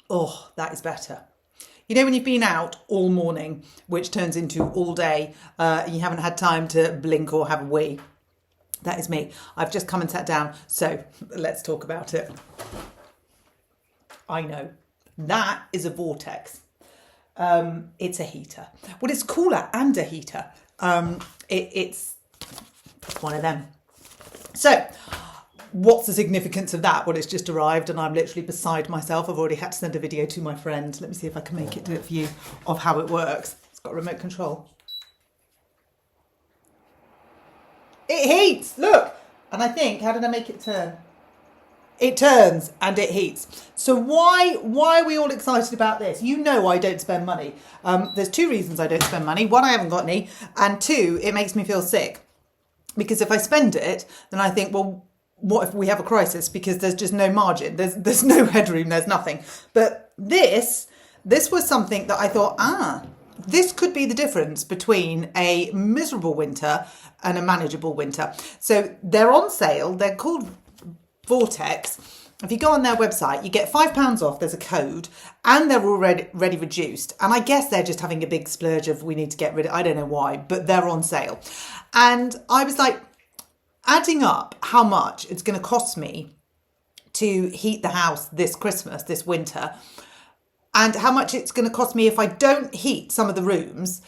Oh, that is better. You know when you've been out all morning, which turns into all day, you haven't had time to blink or have a wee. That is me. I've just come and sat down. So let's talk about it. I know. That is a Vortex. It's a heater. Well, it's cooler and a heater. It's one of them. So what's the significance of that? Well, it's just arrived and I'm literally beside myself. I've already had to send a video to my friend. Let me see if I can make it do it for you of how it works. It's got a remote control. It heats, look. And I think, how did I make it turn? It turns and it heats. So why are we all excited about this? You know I don't spend money. There's two reasons I don't spend money. One, I haven't got any. And two, it makes me feel sick. Because if I spend it, then I think, well, what if we have a crisis? Because there's just no margin. There's no headroom. There's nothing. But this was something that I thought, this could be the difference between a miserable winter and a manageable winter. So they're on sale. They're called Vortex. If you go on their website, you get £5 off. There's a code and they're already reduced. And I guess they're just having a big splurge of we need to get rid of, I don't know why, but they're on sale. And I was like, adding up how much it's going to cost me to heat the house this Christmas, this winter, and how much it's going to cost me if I don't heat some of the rooms.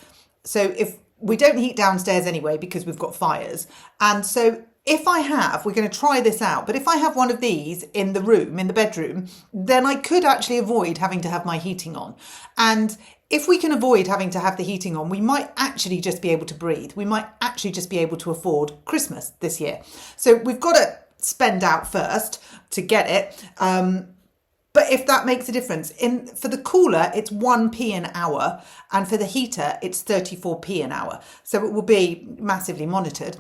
So if we don't heat downstairs anyway, because we've got fires. And so we're going to try this out, but if I have one of these in the room, in the bedroom, then I could actually avoid having to have my heating on. And if we can avoid having to have the heating on, we might actually just be able to breathe. We might actually just be able to afford Christmas this year. So we've got to spend out first to get it. But if that makes a difference, for the cooler, it's 1p an hour. And for the heater, it's 34p an hour. So it will be massively monitored.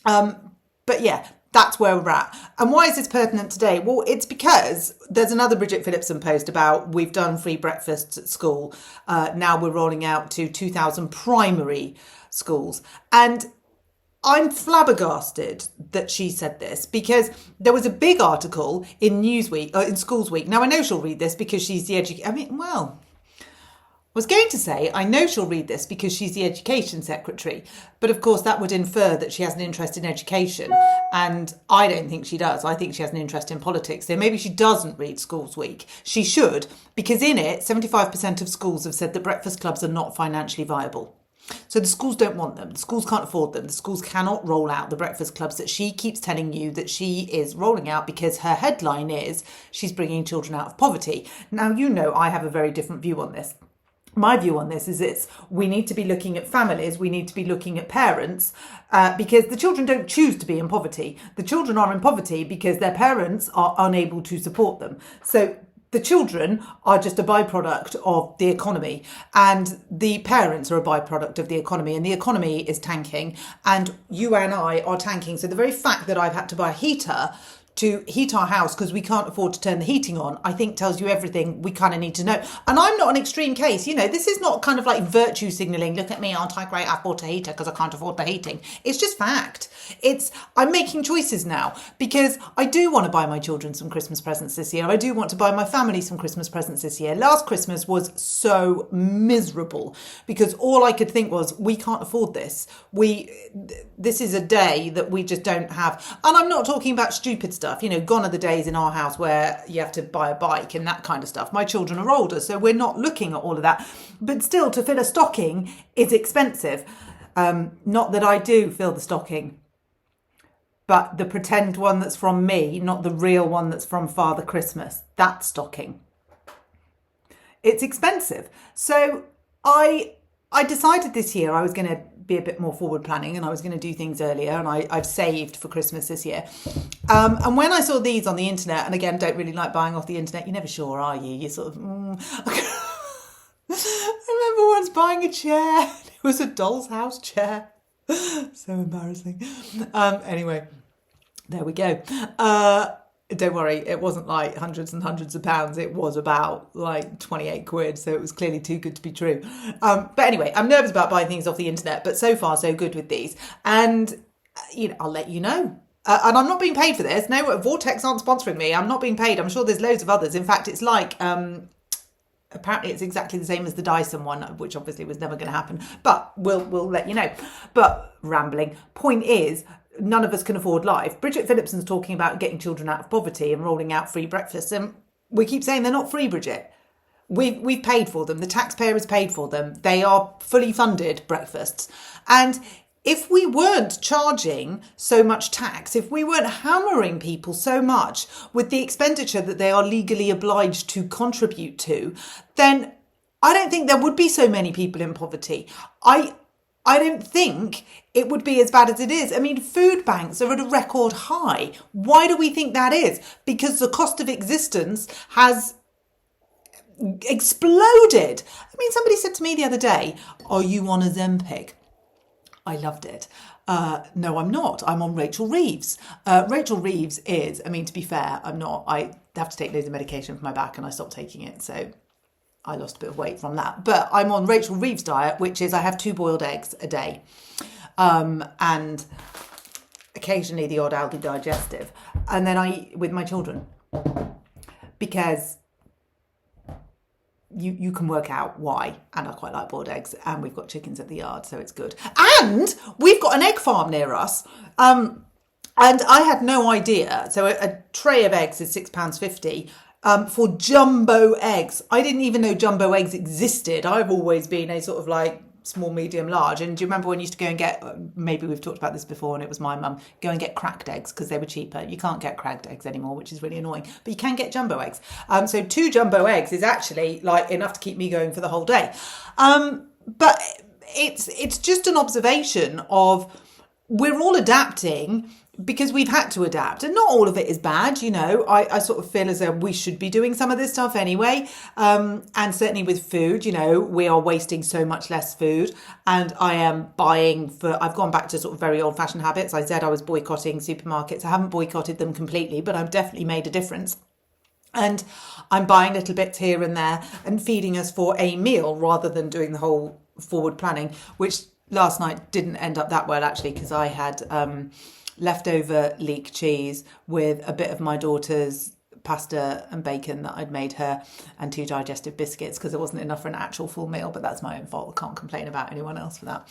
But yeah, that's where we're at. And why is this pertinent today? Well, it's because there's another Bridget Philipson post about we've done free breakfasts at school. Now we're rolling out to 2,000 primary schools. And I'm flabbergasted that she said this because there was a big article in Newsweek, in Schools Week. Now, I know she'll read this because she's the I was going to say, I know she'll read this because she's the education secretary. But of course, that would infer that she has an interest in education. And I don't think she does. I think she has an interest in politics. So maybe she doesn't read Schools Week. She should, because in it, 75% of schools have said that breakfast clubs are not financially viable. So the schools don't want them. The schools can't afford them. The schools cannot roll out the breakfast clubs that she keeps telling you that she is rolling out because her headline is she's bringing children out of poverty. Now, you know, I have a very different view on this. My view on this is we need to be looking at families, we need to be looking at parents, because the children don't choose to be in poverty. The children are in poverty because their parents are unable to support them. So the children are just a byproduct of the economy and the parents are a byproduct of the economy, and the economy is tanking and you and I are tanking. So the very fact that I've had to buy a heater to heat our house because we can't afford to turn the heating on, I think tells you everything we kind of need to know. And I'm not an extreme case. You know, this is not kind of like virtue signalling. Look at me, aren't I great? I bought a heater because I can't afford the heating. It's just fact. I'm making choices now because I do want to buy my children some Christmas presents this year. I do want to buy my family some Christmas presents this year. Last Christmas was so miserable because all I could think was, we can't afford this. This is a day that we just don't have. And I'm not talking about stupid stuff. You know, gone are the days in our house where you have to buy a bike and that kind of stuff. My children are older, so we're not looking at all of that. But still, to fill a stocking is expensive. Not that I do fill the stocking, but the pretend one that's from me, not the real one that's from Father Christmas. That stocking. It's expensive. So I decided this year I was going to be a bit more forward planning and I was going to do things earlier, and I've saved for Christmas this year. And when I saw these on the internet, and again, don't really like buying off the internet, you're never sure, are you? You're sort of, I remember once buying a chair. It was a doll's house chair. So embarrassing. Anyway, there we go. Don't worry, it wasn't like hundreds and hundreds of pounds. It was about like 28 quid. So it was clearly too good to be true. But anyway, I'm nervous about buying things off the internet, but so far so good with these. And, you know, I'll let you know. And I'm not being paid for this. No, Vortex aren't sponsoring me. I'm not being paid. I'm sure there's loads of others. In fact, it's like Apparently it's exactly the same as the Dyson one, which obviously was never going to happen, but we'll let you know. But rambling. Point is, none of us can afford life. Bridget Philipson's talking about getting children out of poverty and rolling out free breakfasts, and we keep saying they're not free, Bridget. We've paid for them. The taxpayer has paid for them. They are fully funded breakfasts. And if we weren't charging so much tax, if we weren't hammering people so much with the expenditure that they are legally obliged to contribute to, then I don't think there would be so many people in poverty. I don't think it would be as bad as it is. I mean, food banks are at a record high. Why do we think that is? Because the cost of existence has exploded. I mean, somebody said to me the other day, "Are you on Ozempic?" I loved it. No, I'm not. I'm on Rachel Reeves. Rachel Reeves is, I mean, to be fair, I'm not. I have to take loads of medication for my back and I stopped taking it. So I lost a bit of weight from that. But I'm on Rachel Reeves' diet, which is I have 2 boiled eggs a day. And occasionally the odd Aldi digestive. And then I eat with my children. Because you can work out why. And I quite like boiled eggs. And we've got chickens at the yard, so it's good. And we've got an egg farm near us. And I had no idea. So a tray of eggs is £6.50 for jumbo eggs. I didn't even know jumbo eggs existed. I've always been a sort of like small, medium, large. And do you remember when you used to go and get, maybe we've talked about this before and it was my mum, go and get cracked eggs because they were cheaper. You can't get cracked eggs anymore, which is really annoying, but you can get jumbo eggs. So 2 jumbo eggs is actually like enough to keep me going for the whole day. But it's just an observation of we're all adapting because we've had to adapt, and not all of it is bad. You know, I sort of feel as though we should be doing some of this stuff anyway. And certainly with food, you know, we are wasting so much less food, and I am buying I've gone back to sort of very old fashioned habits. I said I was boycotting supermarkets. I haven't boycotted them completely, but I've definitely made a difference. And I'm buying little bits here and there and feeding us for a meal rather than doing the whole forward planning, which last night didn't end up that well actually, because I had leftover leek cheese with a bit of my daughter's pasta and bacon that I'd made her and 2 digestive biscuits because there wasn't enough for an actual full meal, but that's my own fault. I can't complain about anyone else for that.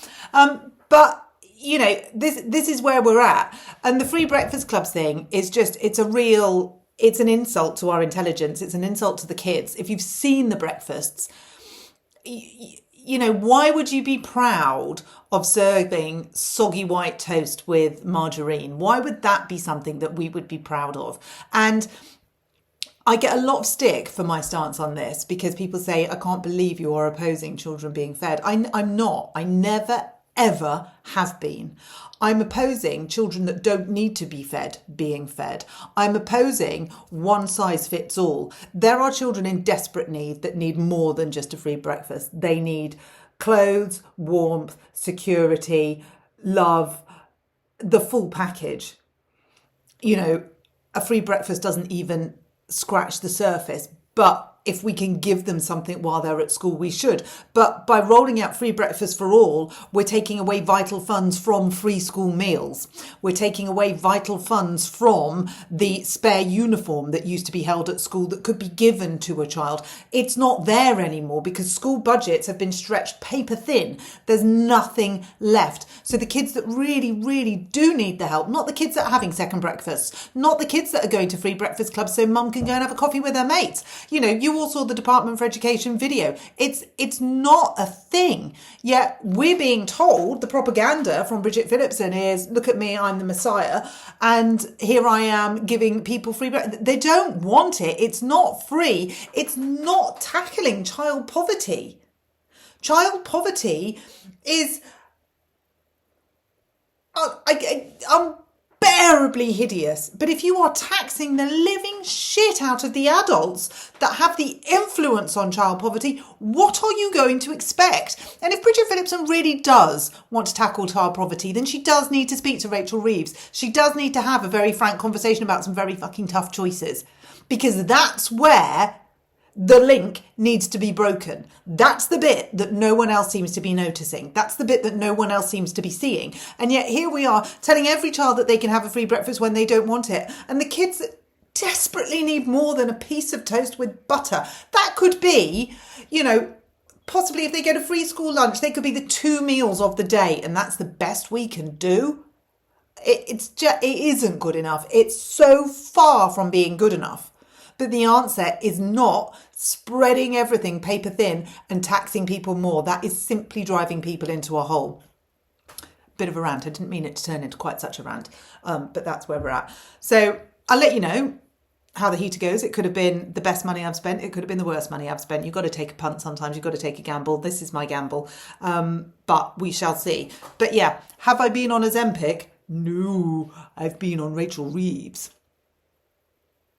But you know, this is where we're at. And the free breakfast clubs thing is just, it's an insult to our intelligence. It's an insult to the kids. If you've seen the breakfasts, you know, why would you be proud of serving soggy white toast with margarine? Why would that be something that we would be proud of? And I get a lot of stick for my stance on this because people say, I can't believe you are opposing children being fed. I'm not. I never, ever have been. I'm opposing children that don't need to be fed being fed. I'm opposing one size fits all. There are children in desperate need that need more than just a free breakfast. They need clothes, warmth, security, love, the full package. You know, a free breakfast doesn't even scratch the surface, but if we can give them something while they're at school, we should. But by rolling out free breakfast for all, we're taking away vital funds from free school meals. We're taking away vital funds from the spare uniform that used to be held at school that could be given to a child. It's not there anymore because school budgets have been stretched paper thin. There's nothing left. So the kids that really, really do need the help, not the kids that are having second breakfasts, not the kids that are going to free breakfast clubs so mum can go and have a coffee with her mates. You know, you all saw the Department for Education video. It's not a thing. Yet we're being told, the propaganda from Bridget Philipson is, look at me, I'm the Messiah, and here I am giving people free breakfast. They don't want it. It's not free. It's not tackling child poverty. Child poverty is unbearably hideous. But if you are taxing the living shit out of the adults that have the influence on child poverty, what are you going to expect? And if Bridget Philipson really does want to tackle child poverty, then she does need to speak to Rachel Reeves. She does need to have a very frank conversation about some very fucking tough choices, because that's where the link needs to be broken. That's the bit that no one else seems to be noticing. That's the bit that no one else seems to be seeing. And yet here we are telling every child that they can have a free breakfast when they don't want it. And the kids that desperately need more than a piece of toast with butter. That could be, you know, possibly if they get a free school lunch, they could be the 2 meals of the day, and that's the best we can do. It isn't good enough. It's so far from being good enough. But the answer is not spreading everything paper thin and taxing people more. That is simply driving people into a hole. Bit of a rant. I didn't mean it to turn into quite such a rant, but that's where we're at. So I'll let you know how the heater goes. It could have been the best money I've spent. It could have been the worst money I've spent. You've got to take a punt sometimes. You've got to take a gamble. This is my gamble. But we shall see. But yeah, have I been on Ozempic? No, I've been on Rachel Reeves.